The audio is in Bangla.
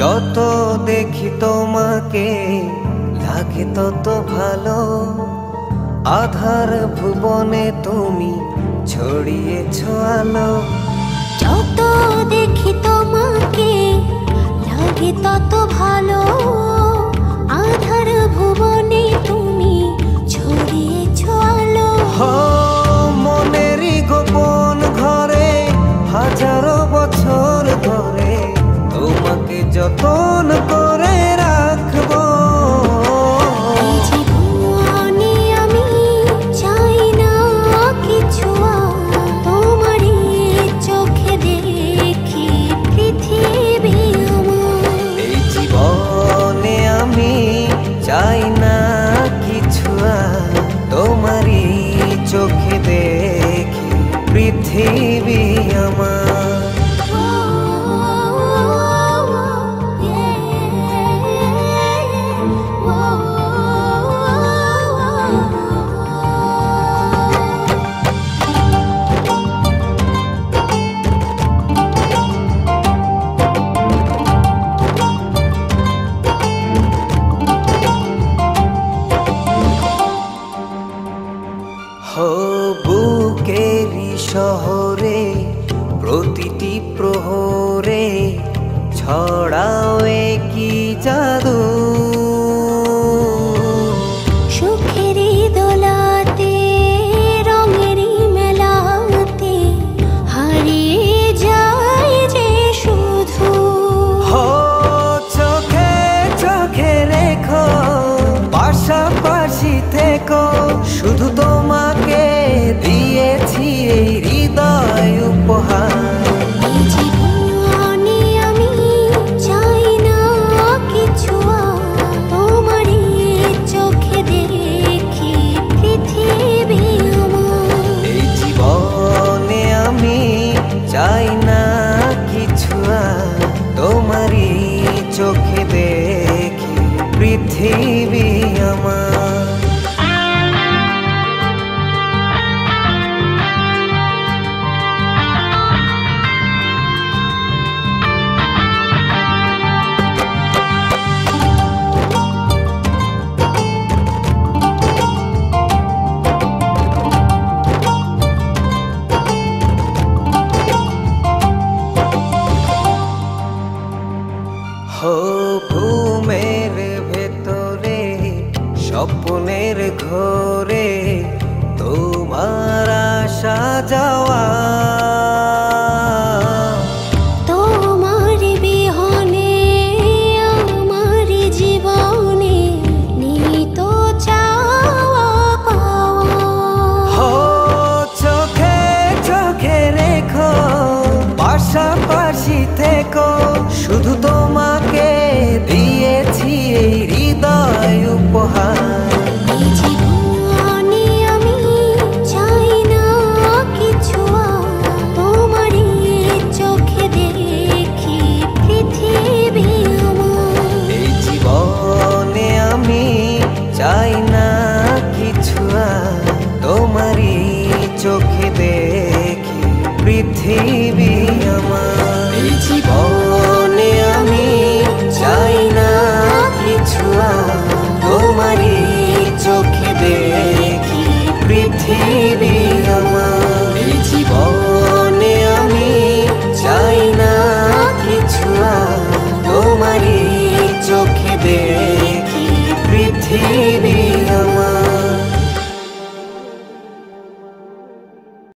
যত দেখি তোমাকে লাগে তত ভালো, আধার ভুবনে তুমি ছড়িয়েছ আলো। যত দেখি তোমাকে লাগে তত ভালো, আধার ভুবনে তুমি ছড়িয়েছ আলো। মনেরই গোপন ঘরে হাজারো বছর ধরে তোমাকে যতন করে রাখবো। জীবনে আমি চাই না কিছু, তোমারই চোখে দেখি পৃথিবী আমার। এই জীবনে আমি চাই না কিছু, তোমারই চোখে দেখি পৃথিবী আমার। বুকেরি শহরে প্রতিটি প্রহরে ছড়াও কি জাদু। সুখেরই দোলাতে রঙেরই মেলাতে হারিয়ে যায় যে শুধু। চোখে চোখে রেখো পাশাপাশি থেকো, শুধু তোমাকে দিয়েছি এই হৃদয় উপহার। জীবনে আমি চাই না কিছু, তোমারই চোখে দেখি পৃথিবী আমার। এই জীবনে আমি চাই না কিছু, তোমারই চোখে দেখি পৃথিবী আমার। ঘুমের ভেতরে স্বপ্নের ঘরে তোমার আশা যাও